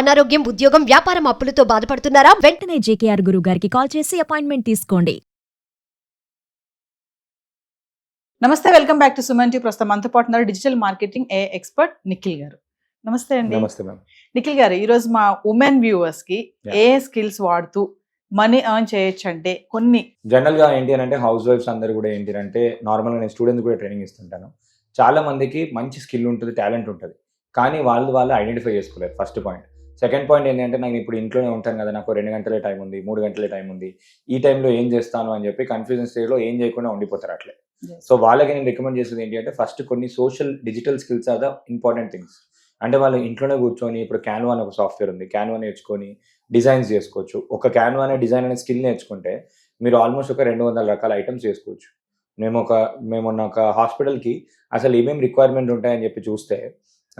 అనారోగ్యం, ఉద్యోగం, వ్యాపారం అప్పులతో బాధపడుతున్నారా? వెంటనే జేకేఆర్ గురువు గారికి కాల్ చేసి అపాయింట్మెంట్ తీసుకోండి. నమస్తే, welcome back to Suman T. ప్రస్తుతం మనతో పాటు ఉన్నారు డిజిటల్ మార్కెటింగ్ ఏ ఎక్స్పర్ట్ నిఖిల్ గారు. నమస్తే అండి. నమస్తే మ్యామ్. నిఖిల్ గారు, ఈరోజు మా ఉమెన్ వ్యూవర్స్ కి ఏ స్కిల్స్ వాడుతూ మనీ ఎర్న్ చేయొచ్చు అంటే కొన్ని జనరల్ గా ఏంటి అని అంటే హౌస్ వైఫ్స్ అందరూ కూడా ఏంటి అంటే నార్మల్ గా నేను స్టూడెంట్స్ కూడా ట్రైనింగ్ ఇస్తుంటాను. చాలా మందికి మంచి స్కిల్ ఉంటుంది, టాలెంట్ ఉంటుంది, కానీ వాళ్ళు ఐడెంటిఫై చేసుకోలేరు. First point. సెకండ్ పాయింట్ ఏంటంటే నేను ఇప్పుడు ఇంట్లోనే ఉంటాను కదా, నాకు 2 గంటలే టైం ఉంది, 3 గంటలే టైం ఉంది, ఈ టైంలో ఏం చేస్తాను అని చెప్పి కన్ఫ్యూజన్ స్టేజ్లో ఏం చేయకుండా ఉండిపోతారు అట్లే. సో వాళ్ళకి నేను రికమెండ్ చేసేది ఏంటి అంటే ఫస్ట్ కొన్ని social digital skills are the important things. అంటే వాళ్ళు ఇంట్లోనే కూర్చొని ఇప్పుడు క్యాన్వా అని ఒక సాఫ్ట్వేర్ ఉంది, క్యాన్వా నేర్చుకొని డిజైన్స్ చేసుకోవచ్చు. ఒక క్యాన్వా అనే డిజైన్ అనే స్కిల్ నేర్చుకుంటే మీరు ఆల్మోస్ట్ ఒక 200 రకాల ఐటమ్స్ చేసుకోవచ్చు. మేము ఒక హాస్పిటల్కి అసలు ఏమేమి రిక్వైర్మెంట్ ఉంటాయని చెప్పి చూస్తే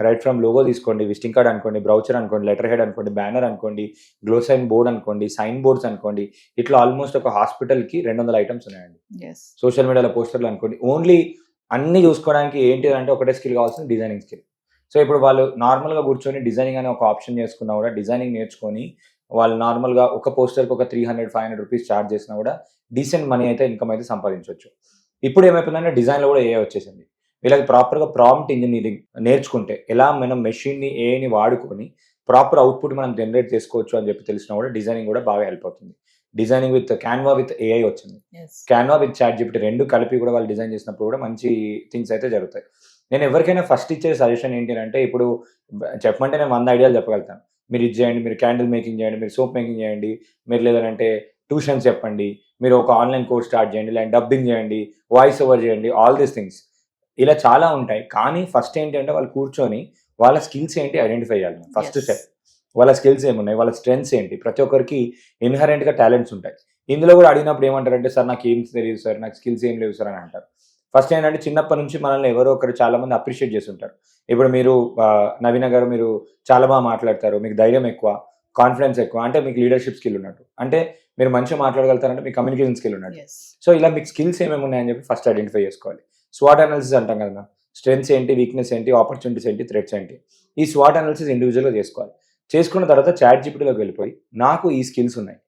రైట్ ఫ్రమ్ లోగో తీసుకోండి, విజిటింగ్ కార్డ్ అనుకోండి, బ్రౌచర్ అనుకోండి, లెటర్ హెడ్ అనుకోండి, బ్యానర్ అనుకోండి, గ్లో సైన్ బోర్డ్ అనుకోండి, సైన్ బోర్డ్స్ అనుకోండి, ఇట్లా ఆల్మోస్ట్ ఒక హాస్పిటల్కి 200 ఐటమ్స్ ఉన్నాయండి. సోషల్ మీడియాలో పోస్టర్లు అనుకోండి. ఓన్లీ అన్ని చూసుకోవడానికి ఏంటి అంటే ఒకటే స్కిల్ కావాల్సిన డిజైనింగ్ స్కిల్. సో ఇప్పుడు వాళ్ళు నార్మల్గా కూర్చొని డిజైనింగ్ అనే ఒక ఆప్షన్ చేసుకున్నా కూడా డిజైనింగ్ నేర్చుకొని వాళ్ళు నార్మల్గా ఒక పోస్టర్కి ఒక 300-500 రూపీస్ ఛార్జ్ చేసినా కూడా డీసెంట్ మనీ అయితే ఇన్కమ్ అయితే సంపాదించవచ్చు. ఇప్పుడు ఏమైపోయిందంటే డిజైన్లో కూడా ఏఐ వచ్చేసింది. వీళ్ళకి ప్రాపర్గా ప్రాంప్ట్ ఇంజనీరింగ్ నేర్చుకుంటే ఎలా మనం మెషిన్ని ఏఐని వాడుకొని ప్రాపర్ అవుట్పుట్ మనం జనరేట్ చేసుకోవచ్చు అని చెప్పి తెలిసినా కూడా డిజైనింగ్ కూడా బాగా హెల్ప్ అవుతుంది. Designing with Canva with AI వచ్చింది. క్యాన్వా విత్ చాట్ జీపీటీ రెండు కలిపి కూడా వాళ్ళు డిజైన్ చేసినప్పుడు కూడా మంచి థింగ్స్ అయితే జరుగుతాయి. నేను ఎవరికైనా ఫస్ట్ ఇచ్చే సజెషన్ ఏంటి అంటే ఇప్పుడు చెప్పమంటే నేను 100 ఐడియాలు చెప్పగలుగుతాను. మీరు ఇది చేయండి, మీరు క్యాండిల్ మేకింగ్ చేయండి, మీరు సోప్ మేకింగ్ చేయండి, మీరు లేదంటే ట్యూషన్స్ చెప్పండి, మీరు ఒక ఆన్లైన్ కోర్స్ స్టార్ట్ చేయండి, లేదా డబ్బింగ్ చేయండి, వాయిస్ ఓవర్ చేయండి, ఆల్ దీస్ థింగ్స్ ఇలా చాలా ఉంటాయి. కానీ ఫస్ట్ ఏంటి అంటే వాళ్ళు కూర్చొని వాళ్ళ స్కిల్స్ ఏంటి ఐడెంటిఫై చేయాలి. ఫస్ట్ స్టెప్ వాళ్ళ స్కిల్స్ ఏమున్నాయి, వాళ్ళ స్ట్రెంగ్స్ ఏంటి. ప్రతి ఒక్కరికి ఇన్హరెంట్గా టాలెంట్స్ ఉంటాయి. ఇందులో కూడా అడిగినప్పుడు ఏమంటారంటే సార్ నాకు ఏం తెలియదు సార్, నాకు స్కిల్స్ ఏం లేవు సార్ అని అంటారు. ఫస్ట్ ఏంటంటే చిన్నప్పటి నుంచి మనల్ని ఎవరో ఒకరు చాలా మంది అప్రిషియేట్ చేసి ఉంటారు. ఇప్పుడు మీరు నవీన గారు మీరు చాలా బాగా మాట్లాడతారు, మీకు ధైర్యం ఎక్కువ, కాన్ఫిడెన్స్ ఎక్కువ, అంటే మీకు లీడర్షిప్ స్కిల్ ఉన్నట్టు, అంటే మీరు మంచిగా మాట్లాడగలుగుతారంటే మీకు కమ్యూనికేషన్ స్కిల్ ఉన్నట్టు. సో ఇలా మీకు స్కిల్స్ ఏమేమి ఉన్నాయని చెప్పి ఫస్ట్ ఐడెంటిఫై చేసుకోవాలి. స్వాట్ అనాలిసిస్ అంటాం కదా, స్ట్రెంగ్స్ ఏంటి, వీక్నెస్ ఏంటి, ఆపర్చునిటీస్ ఏంటి, థ్రెట్స్ ఏంటి. ఈ స్వాట్ అనాలిసిస్ ఇండివిజువల్గా చేసుకోవాలి. చేసుకున్న తర్వాత చాట్ జీపీటీలోకి వెళ్ళిపోయి నాకు ఈ స్కిల్స్ ఉన్నాయి,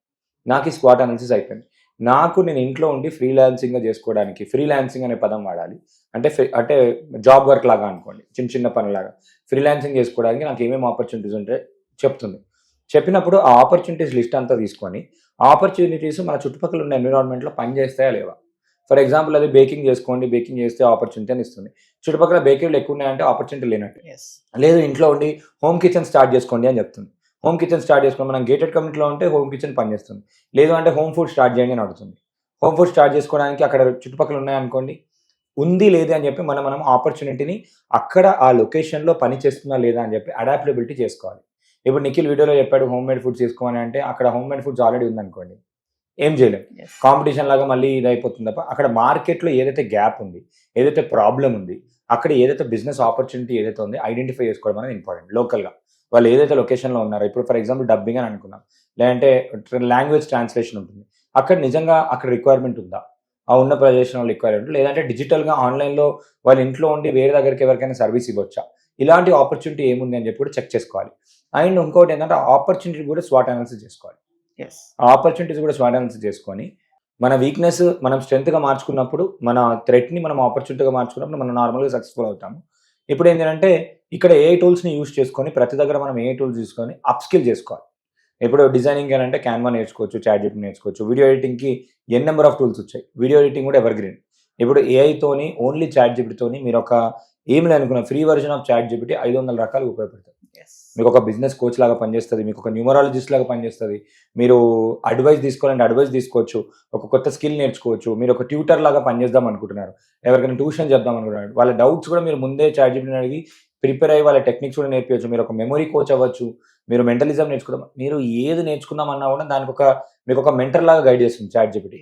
నాకు ఈ స్వాట్ అనాలిసిస్ అయిపోయింది, నాకు నేను ఇంట్లో ఉండి ఫ్రీలాన్సింగ్గా చేసుకోవడానికి, ఫ్రీలాన్సింగ్ అనే పదం వాడాలి, అంటే జాబ్ వర్క్ లాగా అనుకోండి, చిన్న పనిలాగా ఫ్రీలాన్సింగ్ చేసుకోవడానికి నాకు ఏమేమి ఆపర్చునిటీస్ ఉంటే చెప్తుంది. చెప్పినప్పుడు ఆ ఆపర్చునిటీస్ లిస్ట్ అంతా తీసుకొని ఆపర్చునిటీస్ మన చుట్టుపక్కల ఉన్న ఎన్విరాన్మెంట్లో పనిచేస్తాయా లేవా. ఫర్ ఎగ్జాంపుల్ అది బేకింగ్ చేసుకోండి, బేకింగ్ చేస్తే ఆపర్చునిటీ అని ఇస్తుంది. చుట్టుపక్కల బేకరీలు ఎక్కువ ఉన్నాయంటే ఆపర్చునిటీ లేనట్టు. లేదు ఇంట్లో ఉండి హోమ్ కిచెన్ స్టార్ట్ చేసుకోండి అని చెప్తుంది. హోమ్ కిచెన్ స్టార్ట్ చేసుకుని మనం గేటెడ్ కమ్యూనిటీలో ఉంటే హోమ్ కిచెన్ పనిచేస్తుంది. లేదు అంటే హోమ్ ఫుడ్ స్టార్ట్ చేయండి అని అడుగుతుంది. హోమ్ ఫుడ్ స్టార్ట్ చేసుకోవడానికి అక్కడ చుట్టుపక్కల ఉన్నాయనుకోండి, ఉంది లేదు అని చెప్పి మనం ఆపర్చునిటీని అక్కడ ఆ లొకేషన్లో పని చేస్తుందా లేదా అని చెప్పి అడాప్టబిలిటీ చేసుకోవాలి. ఇప్పుడు నిఖిల్ వీడియోలో చెప్పాడు హోమ్ మేడ్ ఫుడ్స్ తీసుకోమని, అంటే అక్కడ హోమ్ మేడ్ ఫుడ్స్ ఆల్రెడీ ఉందనుకోండి, ఏం చేయలేము, కాంపిటీషన్ లాగా మళ్ళీ ఇది అయిపోతుంది తప్ప. అక్కడ మార్కెట్లో ఏదైతే గ్యాప్ ఉంది, ఏదైతే ప్రాబ్లం ఉంది, అక్కడ ఏదైతే బిజినెస్ ఆపర్చునిటీ ఏదైతే ఉంది ఐడెంటిఫై చేసుకోవడం అనేది ఇంపార్టెంట్. లోకల్గా వాళ్ళు ఏదైతే లొకేషన్లో ఉన్నారో, ఇప్పుడు ఫర్ ఎగ్జాంపుల్ డబ్బింగ్ అని అనుకున్నాం, లేదంటే లాంగ్వేజ్ ట్రాన్స్లేషన్ ఉంటుంది, అక్కడ నిజంగా అక్కడ రిక్వైర్మెంట్ ఉందా, ఆ ఉన్న ప్రదేశంలో రిక్వైర్మెంట్, లేదంటే డిజిటల్గా ఆన్లైన్లో వాళ్ళ ఇంట్లో ఉండి వేరే దగ్గరికి ఎవరికైనా సర్వీస్ ఇవ్వచ్చా, ఇలాంటి ఆపర్చునిటీ ఏముంది అని చెప్పి కూడా చెక్ చేసుకోవాలి. అండ్ ఇంకోటి ఏంటంటే ఆపర్చునిటీ కూడా స్వాట్ అనాలిసిస్ చేసుకోవాలి. ఆ ఆపర్చునిటీస్ కూడా స్వాట్ అనాలిసిస్ చేసుకొని మన వీక్నెస్ మనం స్ట్రెంత్గా మార్చుకున్నప్పుడు, మన థ్రెట్ని మనం ఆపర్చునిటీగా మార్చుకున్నప్పుడు మనం నార్మల్గా సక్సెస్ఫుల్ అవుతాము. ఇప్పుడు ఏంటంటే ఇక్కడ ఏ టూల్స్ని యూజ్ చేసుకొని ప్రతి దగ్గర మనం ఏ టూల్స్ తీసుకొని అప్ స్కిల్ చేసుకోవాలి. ఇప్పుడు డిజైనింగ్ అంటే క్యాన్వా నేర్చుకోవచ్చు, చాట్ జీపీటీ నేర్చుకోవచ్చు. వీడియో ఎడిటింగ్కి నెంబర్ ఆఫ్ టూల్స్ వచ్చాయి. వీడియో ఎడిటింగ్ కూడా ఎవర్ గ్రీన్. ఇప్పుడు ఏఐతోని ఓన్లీ చాట్ జీపీటీతోని మీరు ఒక ఏం లేనుకున్న free version of ChatGPT 500 రకాలు ఉపయోగపడుతుంది. మీకు ఒక బిజినెస్ కోచ్ లాగా పనిచేస్తుంది, మీకు ఒక న్యూమరాలజిస్ట్ లాగా పనిచేస్తుంది, మీరు అడ్వైస్ తీసుకోవాలంటే అడ్వైస్ తీసుకోవచ్చు, ఒక కొత్త స్కిల్ నేర్చుకోవచ్చు, మీరు ఒక ట్యూటర్ లాగా పనిచేద్దాం అనుకుంటున్నారు, ఎవరికైనా ట్యూషన్ చెప్దాం అనుకుంటున్నారు, వాళ్ళ డౌట్స్ కూడా మీరు ముందే చాట్ జీపీటీని అడిగి ప్రిపేర్ అయ్యి వాళ్ళ టెక్నిక్స్ కూడా నేర్పించవచ్చు. మీరు ఒక మెమరీ కోచ్ అవ్వచ్చు, మీరు మెంటలిజం నేర్చుకోవడం, మీరు ఏది నేర్చుకుందామన్నా కూడా దానికి మీకు ఒక మెంటర్ లాగా గైడ్ చేస్తుంది చాట్ జీపీటీ.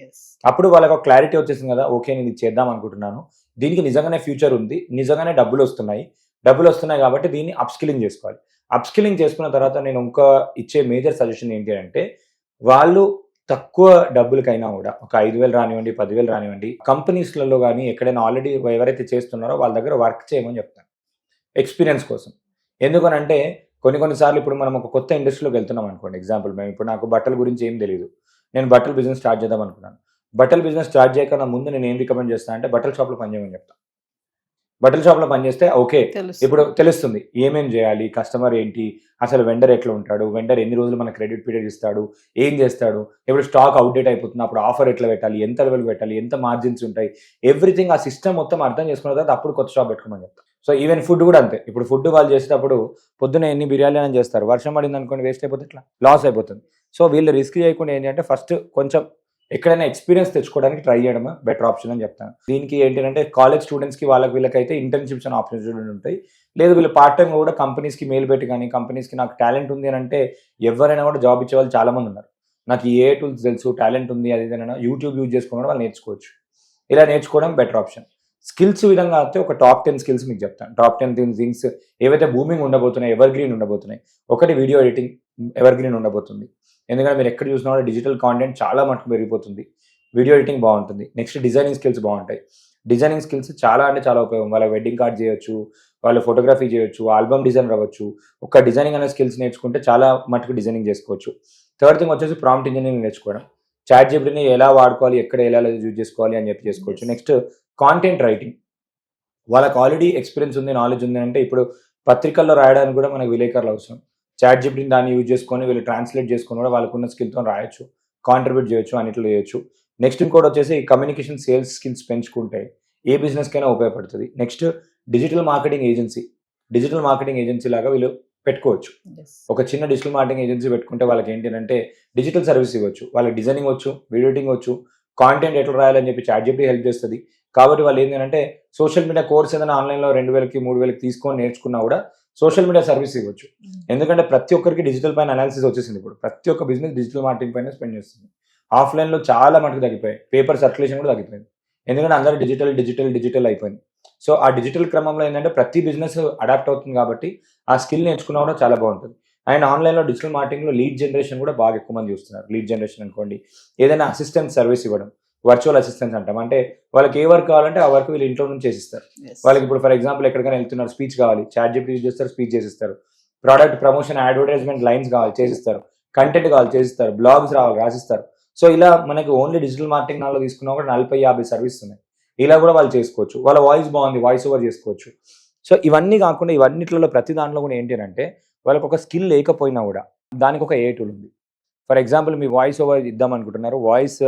అప్పుడు వాళ్ళకి ఒక క్లారిటీ వచ్చేసింది కదా, ఓకే నేను ఇది చేద్దాం అనుకుంటున్నాను, దీనికి నిజంగానే ఫ్యూచర్ ఉంది, నిజంగానే డబ్బులు వస్తున్నాయి కాబట్టి దీన్ని అప్స్కిలింగ్ చేసుకోవాలి. అప్స్కిలింగ్ చేసుకున్న తర్వాత నేను ఇంకా ఇచ్చే మేజర్ సజెషన్ ఏంటి అంటే వాళ్ళు తక్కువ డబ్బులకైనా కూడా ఒక 5,000 రానివ్వండి, 10,000 రానివ్వండి, కంపెనీస్లలో కానీ ఎక్కడైనా ఆల్రెడీ ఎవరైతే చేస్తున్నారో వాళ్ళ దగ్గర వర్క్ చేయమని చెప్తాను ఎక్స్పీరియన్స్ కోసం. ఎందుకనంటే కొన్నిసార్లు ఇప్పుడు మనం ఒక కొత్త ఇండస్ట్రీలోకి వెళ్తున్నాం అనుకోండి. ఎగ్జాంపుల్ మేము ఇప్పుడు నాకు బట్టల గురించి ఏం తెలియదు. నేను బట్టల బిజినెస్ స్టార్ట్ చేద్దాం అనుకున్నాను. బట్టల బిజినెస్ స్టార్ట్ చేయకన్నా ముందు నేను ఏం రికమెండ్ చేస్తాను అంటే బట్టల షాప్లో పనిచేయమని చెప్తాను. బట్టల షాప్లో పనిచేస్తే ఓకే, ఇప్పుడు తెలుస్తుంది ఏమేం చేయాలి, కస్టమర్ ఏంటి, అసలు వెండర్ ఎట్లా ఉంటాడు, వెండర్ ఎన్ని రోజులు మన క్రెడిట్ పీరియడ్ ఇస్తాడు, ఏం చేస్తాడు, ఇప్పుడు స్టాక్ అవుట్డేట్ అయిపోతుంది, అప్పుడు ఆఫర్ ఎట్లా పెట్టాలి, ఎంత లెవెల్ పెట్టాలి, ఎంత మార్జిన్స్ ఉంటాయి, ఎవ్రీథింగ్ ఆ సిస్టమ్ మొత్తం అర్థం చేసుకున్న తర్వాత అప్పుడు కొత్త షాప్ పెట్టుకోమని చెప్తాను. సో ఈవెన్ ఫుడ్ కూడా అంతే. ఇప్పుడు ఫుడ్ వాళ్ళు చేసేటప్పుడు పొద్దున ఎన్ని బిర్యానీ అని చేస్తారు, వర్షం పడింది అనుకోండి వేస్ట్ అయిపోతే ఇట్లా లాస్ అయిపోతుంది. సో వీళ్ళు రిస్క్ చేయకుండా ఏంటంటే ఫస్ట్ కొంచెం ఎక్కడైనా ఎక్స్పీరియన్స్ తెచ్చుకోవడానికి ట్రై చేయడం బెటర్ ఆప్షన్ అని చెప్తాను. దీనికి ఏంటంటే కాలేజ్ స్టూడెంట్స్కి వీళ్ళకైతే ఇంటర్న్షిప్స్ అని ఆపర్చునిటీ ఉంటాయి. లేదు వీళ్ళు పార్ట్ టైం కూడా కంపెనీస్కి మెయిల్ పెట్టి కానీ కంపెనీస్కి నాకు టాలెంట్ ఉంది అని అంటే ఎవరైనా కూడా జాబ్ ఇచ్చే వాళ్ళు చాలా మంది ఉన్నారు. నాకు ఏ టూల్స్ తెలుసు, టాలెంట్ ఉంది, అది ఏదైనా యూట్యూబ్ యూజ్ చేసుకుని వాళ్ళు నేర్చుకోవచ్చు. ఇలా నేర్చుకోవడం బెటర్ ఆప్షన్. స్కిల్స్ విధంగా అయితే ఒక టాప్ 10 స్కిల్స్ మీకు చెప్తాను. టాప్ 10 థింగ్స్ ఏవైతే బూమింగ్ ఉండబోతున్నాయి, ఎవర్ గ్రీన్ ఉండబోతున్నాయి. ఒకటి వీడియో ఎడిటింగ్ ఎవర్ గ్రీన్ ఉండబోతుంది. ఎందుకంటే మీరు ఎక్కడ చూసినా కూడా డిజిటల్ కాంటెంట్ చాలా మటుకు పెరిగిపోతుంది. వీడియో ఎడిటింగ్ బాగుంటుంది. నెక్స్ట్ డిజైనింగ్ స్కిల్స్ బాగుంటాయి. డిజైనింగ్ స్కిల్స్ చాలా అంటే చాలా ఉపయోగం. వాళ్ళ వెడ్డింగ్ కార్డ్ చేయొచ్చు, వాళ్ళ ఫోటోగ్రఫీ చేయొచ్చు, ఆల్బమ్ డిజైన్ అవ్వచ్చు. ఒక డిజైనింగ్ అనే స్కిల్స్ నేర్చుకుంటే చాలా మటుకు డిజైనింగ్ చేసుకోవచ్చు. థర్డ్ థింగ్ వచ్చేసి ప్రాంప్ట్ ఇంజనీరింగ్ నేర్చుకోవడం. చాట్ జీపీటీని ఎలా వాడుకోవాలి, ఎక్కడ ఎలా యూజ్ చేసుకోవాలి అని చెప్పి చేసుకోవచ్చు. Next content writing. వాళ్ళకి ఆల్రెడీ ఎక్స్పీరియన్స్ ఉంది, నాలెడ్జ్ ఉంది అంటే ఇప్పుడు పత్రికల్లో రాయడానికి కూడా మనకు విలేకరులు అవసరం. చాట్ జీపీటీని దాన్ని యూజ్ చేసుకొని వీళ్ళు ట్రాన్స్లేట్ చేసుకొని కూడా వాళ్ళకున్న స్కిల్తో రాయొచ్చు, కాంట్రిబ్యూట్ చేయొచ్చు, అన్నిట్లో చేయొచ్చు. నెక్స్ట్ ఇంకోటి వచ్చేసి కమ్యూనికేషన్, సేల్స్ స్కిల్స్ పెంచుకుంటే ఏ బిజినెస్కైనా ఉపయోగపడుతుంది. Next digital marketing agency. Digital marketing agency లాగా వీళ్ళు పెట్టుకోవచ్చు. ఒక చిన్న డిజిటల్ మార్కెటింగ్ ఏజెన్సీ పెట్టుకుంటే వాళ్ళకి ఏంటంటే డిజిటల్ సర్వీస్ ఇవ్వచ్చు. వాళ్ళకి డిజైనింగ్ వచ్చు, వీడియో ఎడిటింగ్ వచ్చు, కాంటెంట్ ఎట్లా రాయాలని చెప్పి చాట్ జీపీటీ హెల్ప్ చేస్తుంది. కాబట్టి వాళ్ళు ఏంటంటే సోషల్ మీడియా కోర్స్ ఏదైనా ఆన్లైన్లో 2000కి 3000కి తీసుకొని నేర్చుకున్నా కూడా సోషల్ మీడియా సర్వీస్ ఇవ్వచ్చు. ఎందుకంటే ప్రతి ఒక్కరికి డిజిటల్ పైన అనాలిసిస్ వచ్చేసింది. ఇప్పుడు ప్రతి ఒక్క బిజినెస్ డిజిటల్ మార్కెటింగ్ పైన స్పెండ్ చేస్తుంది. ఆఫ్లైన్లో చాలా మటుకు తగ్గిపోయాయి. పేపర్ సర్క్యులేషన్ కూడా తగ్గిపోయింది. ఎందుకంటే అందరూ డిజిటల్ అయిపోయింది. సో ఆ డిజిటల్ క్రమంలో ఏంటంటే ప్రతి బిజినెస్ అడాప్ట్ అవుతుంది కాబట్టి ఆ స్కిల్ నేర్చుకున్నా కూడా చాలా బాగుంటుంది. అండ్ ఆన్లైన్లో డిజిటల్ మార్కెటింగ్లో లీడ్ జనరేషన్ కూడా బాగా ఎక్కువ మంది చూస్తున్నారు. లీడ్ జనరేషన్ అనుకోండి, ఏదైనా అసిస్టెంట్ సర్వీస్ ఇవ్వడం, వర్చువల్ అసిస్టెన్స్ అంటాం. అంటే వాళ్ళకి ఏ వర్క్ కావాలంటే ఆ వర్క్ వీళ్ళు ఇంట్లో నుంచి చేసిస్తారు. వాళ్ళకి ఇప్పుడు ఫర్ ఎగ్జాంపుల్ ఎక్కడికైనా వెళ్తున్నారు, స్పీచ్ కావాలి, చాట్ జీపీటీ యూజ్ చేస్తారు, స్పీచ్ చేసిస్తారు. ప్రోడక్ట్ ప్రమోషన్, అడ్వర్టైజ్మెంట్ లైన్స్ కావాలి, చేసిస్తారు. కంటెంట్ కావాలి, చేసిస్తారు. బ్లాగ్స్ రావాలి, రాసిస్తారు. సో ఇలా మనకి ఓన్లీ డిజిటల్ మార్కెటింగ్ నాలో తీసుకున్నా కూడా 40-50 సర్వీస్ ఉన్నాయి. ఇలా కూడా వాళ్ళు చేసుకోవచ్చు. వాళ్ళ వాయిస్ బాగుంది, వాయిస్ ఓవర్ చేసుకోవచ్చు. సో ఇవన్నీ కాకుండా ఇవన్నిట్లలో ప్రతి దాంట్లో కూడా ఏంటి అంటే వాళ్ళకి ఒక స్కిల్ లేకపోయినా కూడా దానికి ఒక ఏ టూల్ ఉంది. For example me voice over ఇద్దాం అనుకుంటున్నారు, వాయిస్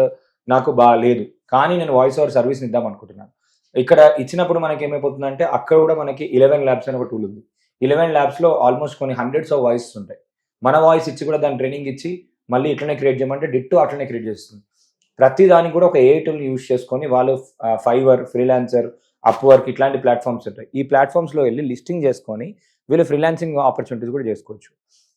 నాకు బాగాలేదు కానీ నేను వాయిస్ ఓవర్ సర్వీస్ని ఇద్దాం అనుకుంటున్నాను. ఇక్కడ ఇచ్చినప్పుడు మనకి ఏమైపోతుందంటే అక్కడ కూడా మనకి 11 ల్యాబ్స్ అని ఒక టూల్ ఉంది. 11 ల్యాబ్స్లో ఆల్మోస్ట్ కొన్ని హండ్రెడ్స్ ఆఫ్ వాయిసెస్ ఉంటాయి. మన వాయిస్ ఇచ్చి కూడా దాని ట్రైనింగ్ ఇచ్చి మళ్ళీ ఇట్లనే క్రియేట్ చేయమంటే డిట్టో అట్లనే క్రియేట్ చేస్తుంది. ప్రతి దానికి కూడా ఒక ఏ టూల్ యూజ్ చేసుకొని వాళ్ళు ఫైవర్, ఫ్రీలాన్సర్, అప్వర్క్ ఇట్లాంటి ప్లాట్ఫామ్స్ ఉంటాయి. ఈ ప్లాట్ఫామ్స్లో వెళ్ళి లిస్టింగ్ చేసుకొని వీళ్ళు ఫ్రీలాన్సింగ్ ఆపర్చునిటీస్ కూడా చేసుకోవచ్చు.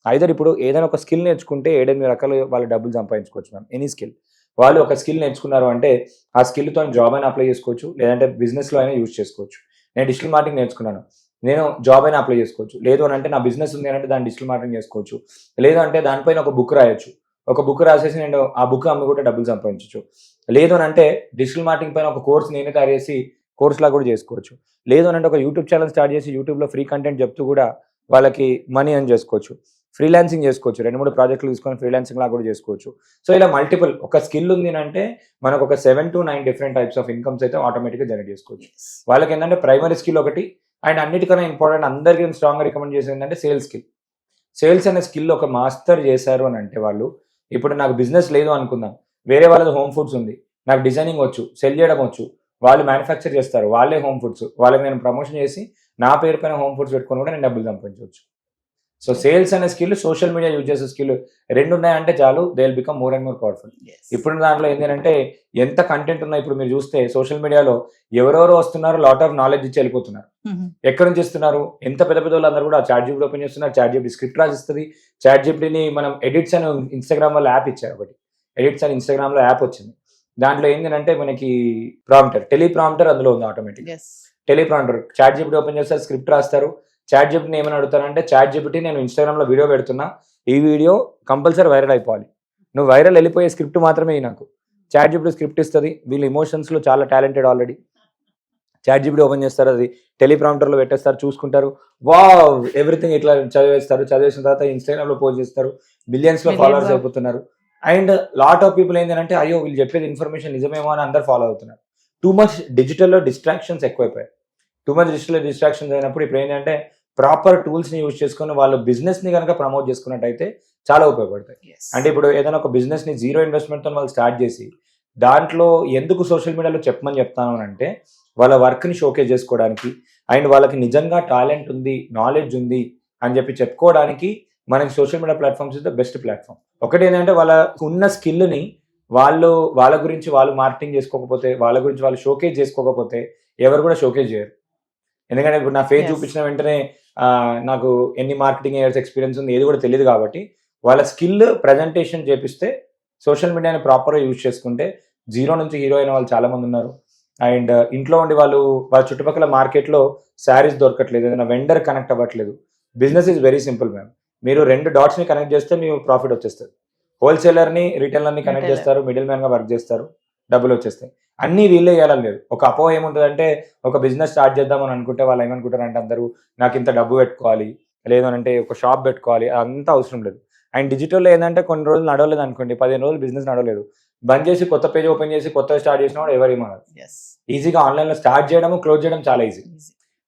ఐదర్ ఇప్పుడు ఏదైనా ఒక స్కిల్ నేర్చుకుంటే 7-8 రకాలు వాళ్ళు డబ్బులు సంపాదించుకోవచ్చు. మ్యామ్ ఎనీ స్కిల్ వాళ్ళు ఒక స్కిల్ నేర్చుకున్నారు అంటే ఆ స్కిల్తో జాబ్ అయినా అప్లై చేసుకోవచ్చు, లేదంటే బిజినెస్లో అయినా యూజ్ చేసుకోవచ్చు. నేను డిజిటల్ మార్కెటింగ్ నేర్చుకున్నాను, నేను జాబ్ అయినా అప్లై చేసుకోవచ్చు. లేదు అని అంటే నా బిజినెస్ ఉంది అంటే దాన్ని డిజిటల్ మార్కెటింగ్ చేసుకోవచ్చు. లేదు అంటే దానిపైన ఒక బుక్ రాయొచ్చు, ఒక బుక్ రాసేసి నేను ఆ బుక్ అమ్మి కూడా డబ్బులు సంపాదించవచ్చు. లేదు అని అంటే డిజిటల్ మార్కెటింగ్ పైన ఒక కోర్స్ నేనే తయారు చేసి కోర్స్లా కూడా చేసుకోవచ్చు. లేదు అని అంటే ఒక యూట్యూబ్ ఛానల్ స్టార్ట్ చేసి యూట్యూబ్లో ఫ్రీ కంటెంట్ చెప్తూ కూడా వాళ్ళకి మనీ అని చేసుకోవచ్చు. ఫ్రీలాన్సింగ్ చేసుకోవచ్చు, 2-3 ప్రాజెక్టులు తీసుకొని ఫ్రీలాన్సింగ్ లాగా కూడా చేసుకోవచ్చు. సో ఇలా మల్టిపుల్ ఒక స్కిల్ ఉంది అంటే మనకు ఒక 7 to 9 different types of incomes అయితే ఆటోమేటిక్గా జనరేట్ చేసుకోవచ్చు. వాళ్ళకి ఏంటంటే ప్రైమరీ స్కిల్ ఒకటి, అండ్ అన్నిటికన్నా ఇంపార్టెంట్ అందరికీ స్ట్రాంగ్గా రికమెండ్ చేసేది ఏంటంటే సేల్స్ స్కిల్. సేల్స్ అనే స్కిల్ ఒక మాస్టర్ చేశారు అని అంటే వాళ్ళు, ఇప్పుడు నాకు బిజినెస్ లేదు అనుకుందాం, వేరే వాళ్ళది హోమ్ ఫుడ్స్ ఉంది, నాకు డిజైనింగ్ వచ్చు, సెల్ చేయడం వచ్చు, వాళ్ళు మ్యానుఫ్యాక్చర్ చేస్తారు, వాళ్ళే హోమ్ ఫుడ్స్, వాళ్ళకి నేను ప్రమోషన్ చేసి నా పేరు పైన హోమ్ ఫుడ్స్ పెట్టుకొని కూడా నేను డబ్బులు సంపాదించవచ్చు. సో సేల్స్ అనే స్కిల్, సోషల్ మీడియా యూజ్ చేసే స్కిల్ 2 ఉన్నాయంటే చాలు, they will become more and more powerful. ఇప్పుడు దాంట్లో ఏంటంటే ఎంత కంటెంట్ ఉన్నా, ఇప్పుడు మీరు చూస్తే సోషల్ మీడియాలో ఎవరెవరో వస్తున్నారు, లాట్ ఆఫ్ నాలెడ్జ్ ఇచ్చి వెళ్ళిపోతున్నారు. ఎక్కడి నుంచి ఇస్తున్నారు? ఎంత పెద్ద పెద్ద వాళ్ళందరూ కూడా చాట్ జీపీటీ ఓపెన్ చేస్తున్నారు, చాట్ జీపీటీ స్క్రిప్ట్ రాసిస్తుంది. చాట్ జీపీటీని మనం ఎడిట్స్ అని ఇన్స్టాగ్రామ్ వల్ల యాప్ ఇచ్చారు, ఒకటి ఎడిట్స్ అని ఇన్స్టాగ్రామ్లో యాప్ వచ్చింది. దాంట్లో ఏంటంటే మనకి టెలిప్రాంప్టర్ అందులో ఉంది automatic. Teleprompter chat GPT open చేస్తారు, స్క్రిప్ట్ రాస్తారు. చాట్ జీపీటీని ఏమని అడుగుతానంటే, చాట్ జీపీటీ నేను ఇన్స్టాగ్రామ్లో వీడియో పెడుతున్నా, ఈ వీడియో కంపల్సరీ వైరల్ అయిపోవాలి, నువ్వు వైరల్ వెళ్ళిపోయే స్క్రిప్ట్ మాత్రమే నాకు. చాట్ జీపీటీ స్క్రిప్ట్ ఇస్తుంది. వీళ్ళు ఇమోషన్స్లో చాలా టాలెంటెడ్ ఆల్రెడీ. ChatGPT ఓపెన్ చేస్తారు, అది టెలిప్రాంప్టర్లో పెట్టేస్తారు, చూసుకుంటారు, వావ్ ఎవ్రీథింగ్ ఇట్లా చదివేస్తారు. చదివేసిన తర్వాత ఇన్స్టాగ్రామ్లో పోస్ట్ చేస్తారు, బిలియన్స్లో ఫాలోవర్స్ అయిపోతున్నారు. అండ్ లాట్ ఆఫ్ పీపుల్ ఏంటంటే అయ్యో వీళ్ళు చెప్పేది ఇన్ఫర్మేషన్ నిజమేమో అని అందరు ఫాలో అవుతున్నారు. టూ మచ్ డిజిటల్లో డిస్ట్రాక్షన్స్ ఎక్కువైపోయాయి. టూ మచ్ డిజిటల్ డిస్ట్రాక్షన్స్ అయినప్పుడు ఇప్పుడు ఏంటంటే ప్రాపర్ టూల్స్ని యూజ్ చేసుకొని వాళ్ళు బిజినెస్ని కనుక ప్రమోట్ చేసుకున్నట్టయితే చాలా ఉపయోగపడతాయి. అంటే ఇప్పుడు ఏదైనా ఒక బిజినెస్ని జీరో ఇన్వెస్ట్మెంట్తో వాళ్ళు స్టార్ట్ చేసి దాంట్లో ఎందుకు సోషల్ మీడియాలో చెప్పమని చెప్తాను అంటే వాళ్ళ వర్క్ని షోకేజ్ చేసుకోవడానికి అండ్ వాళ్ళకి నిజంగా టాలెంట్ ఉంది, నాలెడ్జ్ ఉంది అని చెప్పి చెప్పుకోవడానికి మనకి social media platforms is the best platform. ఒకటి ఏంటంటే వాళ్ళకు ఉన్న స్కిల్ని వాళ్ళ గురించి వాళ్ళు మార్కెటింగ్ చేసుకోకపోతే, వాళ్ళ గురించి వాళ్ళు షోకేజ్ చేసుకోకపోతే ఎవరు కూడా షోకేజ్ చేయరు. ఎందుకంటే ఇప్పుడు నా ఫేస్ చూపించిన వెంటనే నాకు ఎన్ని మార్కెటింగ్ ఇయర్స్ ఎక్స్పీరియన్స్ ఉంది ఏది కూడా తెలియదు. కాబట్టి వాళ్ళ స్కిల్ ప్రజెంటేషన్ చేపిస్తే సోషల్ మీడియాని ప్రాపర్గా యూజ్ చేసుకుంటే జీరో నుంచి హీరో అయిన వాళ్ళు చాలా మంది ఉన్నారు. అండ్ ఇంట్లో ఉండి వాళ్ళ చుట్టుపక్కల మార్కెట్లో శారీస్ దొరకట్లేదు, ఏదైనా వెండర్ కనెక్ట్ అవ్వట్లేదు. Business is very simple ma'am. మీరు 2 డాట్స్ని కనెక్ట్ చేస్తే మీకు ప్రాఫిట్ వచ్చేస్తుంది. హోల్సేలర్ని రిటైలర్ని కనెక్ట్ చేస్తారు, మిడిల్ మ్యాన్గా వర్క్ చేస్తారు, డబ్బులు వచ్చేస్తాయి. అన్నీ వీళ్ళే చేయాలని లేదు. ఒక అపోహ ఏముంటుందంటే ఒక బిజినెస్ స్టార్ట్ చేద్దామని అనుకుంటే వాళ్ళు ఏమనుకుంటారంటే అందరూ నాకు ఇంత డబ్బు పెట్టుకోవాలి, లేదు అంటే ఒక షాప్ పెట్టుకోవాలి, అంతా అవసరం లేదు. అండ్ డిజిటల్లో ఏంటంటే కొన్ని రోజులు నడవలేదు అనుకోండి, 15 రోజులు బిజినెస్ నడవలేదు, బంద్ చేసి కొత్త పేజ్ ఓపెన్ చేసి కొత్తగా స్టార్ట్ చేసిన వాడు ఎవరు ఏమన్నారు. ఈజీగా ఆన్లైన్లో స్టార్ట్ చేయడం, క్లోజ్ చేయడం చాలా ఈజీ.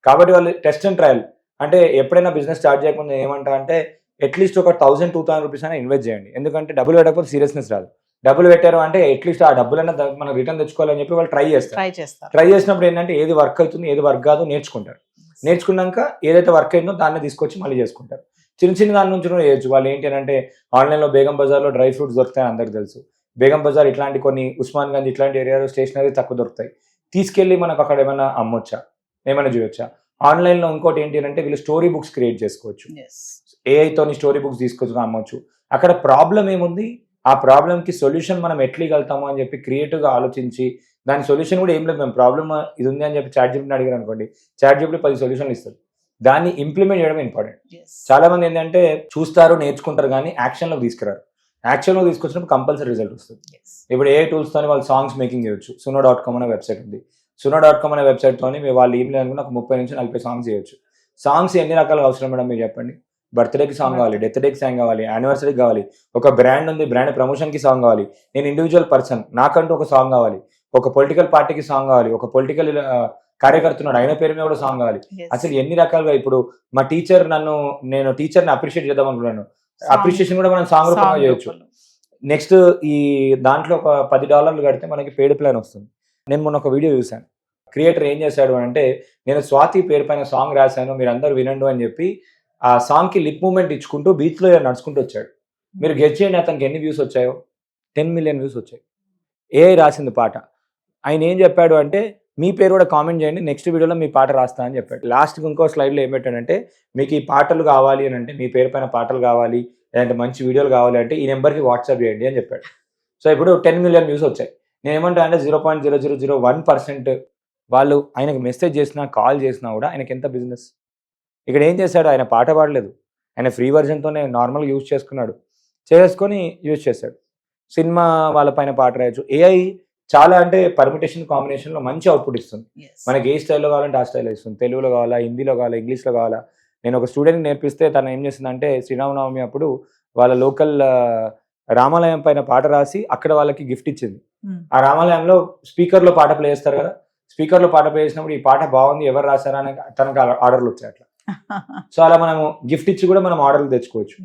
కాబట్టి వాళ్ళు టెస్ట్ అండ్ ట్రయల్ అంటే ఎప్పుడైనా బిజినెస్ స్టార్ట్ చేయకుండా ఏమంటా అంటే అట్లీస్ట్ ఒక 1000-2000 రూపీస్ అయినా ఇన్వెస్ట్ చేయండి. ఎందుకంటే డబ్బులు పెట్టకపోతే సీరియస్నెస్ రాదు. డబ్బులు పెట్టారు అంటే అట్లీస్ట్ ఆ డబ్బులన్నా మనం రిటర్న్ తెచ్చుకోవాలని చెప్పి వాళ్ళు ట్రై చేస్తారు. ట్రై చేసినప్పుడు ఏంటంటే ఏది వర్క్ అవుతుంది ఏది వర్క్ కాదు నేర్చుకుంటారు. నేర్చుకున్నాక ఏదైతే వర్క్ అయిందో దాన్ని తీసుకొచ్చి మళ్ళీ చేసుకుంటారు. చిన్న దాని నుంచి కూడా చేయొచ్చు. వాళ్ళు ఏంటి అంటే ఆన్లైన్లో బేగం బజార్లో డ్రై ఫ్రూట్స్ దొరుకుతాయని అందరికి తెలుసు. బేగం బజార్ ఇట్లాంటి కొన్ని ఉస్మాన్ గంజ్ ఇట్లాంటి ఏరియాలో స్టేషనరీ తక్కువ దొరుకుతాయి. తీసుకెళ్ళి మనకు అక్కడ ఏమైనా అమ్మొచ్చా, ఏమైనా చేయొచ్చా. ఆన్లైన్లో ఇంకోటి ఏంటి అంటే వీళ్ళు స్టోరీ బుక్స్ క్రియేట్ చేసుకోవచ్చు. ఏఐతోని స్టోరీ బుక్స్ తీసుకొచ్చి అమ్మొచ్చు. అక్కడ ప్రాబ్లం ఏముంది, ఆ ప్రాబ్లంకి సొల్యూషన్ మనం ఎట్లీగలుగుతాము అని చెప్పి క్రియేటివ్గా ఆలోచించి దాని సొల్యూషన్ కూడా ఏం లేదు, మేము ప్రాబ్లమ్ ఇది ఉంది అని చెప్పి ChatGPTని అడిగారు అనుకోండి, ChatGPT 10 సొల్యూషన్లు ఇస్తుంది. దాన్ని ఇంప్లిమెంట్ చేయడం ఇంపార్టెంట్. చాలా మంది ఏంటంటే చూస్తారు నేర్చుకుంటారు కానీ యాక్షన్లో తీసుకురారు. యాక్షన్లో తీసుకొచ్చినప్పుడు కంపల్సరీ రిజల్ట్ వస్తుంది. ఇప్పుడు ఏ టూల్స్తో వాళ్ళు సాంగ్స్ మేకింగ్ చేయొచ్చు. suno.com అనే వెబ్సైట్ ఉంది. suno.com అనే వెబ్సైట్తోని వాళ్ళు ఏం లేదనుకున్న ఒక 30-40 సాంగ్స్ చేయొచ్చు. సాంగ్స్ ఎన్ని రకాలుగా అవసరం మేడం మీరు చెప్పండి. బర్త్డేకి సాంగ్ కావాలి, డెత్ డేకి సాంగ్ కావాలి, యానివర్సరీకి కావాలి, ఒక బ్రాండ్ ఉంది బ్రాండ్ ప్రమోషన్కి సాంగ్ కావాలి, నేను ఇండివిజువల్ పర్సన్ నాకంటూ ఒక సాంగ్ కావాలి, ఒక పొలిటికల్ పార్టీకి సాంగ్ కావాలి, ఒక పొలిటికల్ కార్యకర్తున్నాడు ఆయన పేరు మీద కూడా సాంగ్ కావాలి. అసలు ఎన్ని రకాలుగా. ఇప్పుడు మా టీచర్ నేను టీచర్ని అప్రిషియేట్ చేద్దాం అనుకున్నాను, అప్రిషియేషన్ కూడా మనం సాంగ్ రూపంగా చేయొచ్చు. నెక్స్ట్ ఈ దాంట్లో ఒక $10 కడితే మనకి పెయిడ్ ప్లాన్ వస్తుంది. నేను మొన్న ఒక వీడియో చూశాను. క్రియేటర్ ఏం చేశాడు అంటే నేను స్వాతి పేరు పైన సాంగ్ రాశాను మీరు అందరూ వినండు అని చెప్పి ఆ సాంగ్కి లిప్ మూమెంట్ ఇచ్చుకుంటూ బీచ్లో నడుచుకుంటూ వచ్చాడు. మీరు గెస్ చేయండి అతనికి ఎన్ని వ్యూస్ వచ్చాయో. 10 మిలియన్ వ్యూస్ వచ్చాయి. ఏఐ రాసింది పాట. ఆయన ఏం చెప్పాడు అంటే మీ పేరు కూడా కామెంట్ చేయండి, నెక్స్ట్ వీడియోలో మీ పాట రాస్తా అని చెప్పాడు. లాస్ట్కి ఇంకో స్లైడ్లో ఏం పెట్టాడంటే మీకు ఈ పాటలు కావాలి అని అంటే మీ పేరు పైన పాటలు కావాలి లేదంటే మంచి వీడియోలు కావాలి అంటే ఈ నెంబర్కి వాట్సాప్ చేయండి అని చెప్పాడు. సో ఇప్పుడు 10 మిలియన్ వ్యూస్ వచ్చాయి. నేను ఏమంటా అంటే 0.0001% వాళ్ళు ఆయనకు మెసేజ్ చేసినా కాల్ చేసినా కూడా ఆయనకి ఎంత బిజినెస్. ఇక్కడ ఏం చేశాడు, ఆయన పాట పాడలేదు, ఆయన ఫ్రీ వర్జన్తోనే నార్మల్గా యూజ్ చేసుకొని యూజ్ చేశాడు. సినిమా వాళ్ళ పైన పాట రాయొచ్చు. ఏఐ చాలా అంటే పర్మిటేషన్ కాంబినేషన్లో మంచి అవుట్పుట్ ఇస్తుంది. మనకి ఏ స్టైల్లో కావాలంటే ఆ స్టైల్లో ఇస్తుంది. తెలుగులో కావాలా, హిందీలో కావాలా, ఇంగ్లీష్లో కావాలా. నేను ఒక స్టూడెంట్కి నేర్పిస్తే తను ఏం చేసిందంటే శ్రీరామనవమి అప్పుడు వాళ్ళ లోకల్ రామాలయం పైన పాట రాసి అక్కడ వాళ్ళకి గిఫ్ట్ ఇచ్చింది. ఆ రామాలయంలో స్పీకర్లో పాట ప్లే చేస్తారు కదా, స్పీకర్లో పాట ప్లే చేసినప్పుడు ఈ పాట బాగుంది ఎవరు రాశారా అని తనకు ఆర్డర్లు వచ్చాయి అట్లా. సో అలా మనము గిఫ్ట్ ఇచ్చి కూడా మనం ఆర్డర్లు తెచ్చుకోవచ్చు.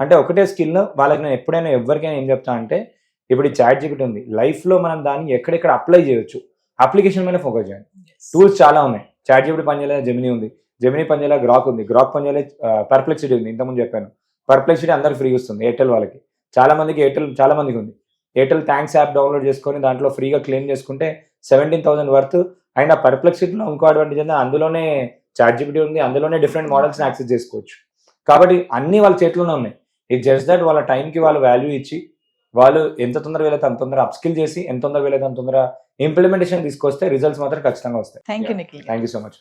అంటే ఒకటే స్కిల్ వాళ్ళకి. నేను ఎప్పుడైనా ఎవరికైనా ఏం చెప్తా అంటే ఇప్పుడు ఈ ChatGPT ఉంది, లైఫ్లో మనం దాన్ని ఎక్కడెక్కడ అప్లై చేయొచ్చు, అప్లికేషన్ మీద ఫోకస్ చేయండి. టూల్స్ చాలా ఉన్నాయి. ChatGPT పనిచేయలేదు, జెమినీ ఉంది, జెమినీ పనిచేయలేదు, గ్రాక్ ఉంది, గ్రాక్ పనిచేయలేదు, పర్ప్లెక్సిటీ ఉంది. ఇంతకుముందు చెప్పాను పర్ప్లెక్సిటీ అందరికి ఫ్రీ వస్తుంది. ఎయిర్టెల్ వాళ్ళకి చాలా మందికి ఉంది. ఎయిర్టెల్ థ్యాంక్స్ యాప్ డౌన్లోడ్ చేసుకొని దాంట్లో ఫ్రీగా క్లెయిమ్ చేసుకుంటే 17,000 వర్త్. అండ్ ఆ పర్ప్లెక్సిటీలో ఇంకో అడ్వాంటేజ్ అంటే అందులోనే ChatGPT ఉంది, అందులోనే డిఫరెంట్ మోడల్స్ని యాక్సెస్ చేసుకోవచ్చు. కాబట్టి అన్నీ వాళ్ళ చేతిలోనే ఉన్నాయి. ఇట్ జస్ట్ దట్ వాళ్ళ టైంకి వాళ్ళు వాల్యూ ఇచ్చి వాళ్ళు ఎంత తొందరగా వీలైతే అంత తొందరగా అప్స్కిల్ చేసి ఎంత తొందరగా వీలైతే అంత తొందరగా ఇంప్లిమెంటేషన్ తీసుకొస్తే రిజల్ట్స్ మాత్రం ఖచ్చితంగా వస్తాయి. Thank you Nikhil. Thank you so much.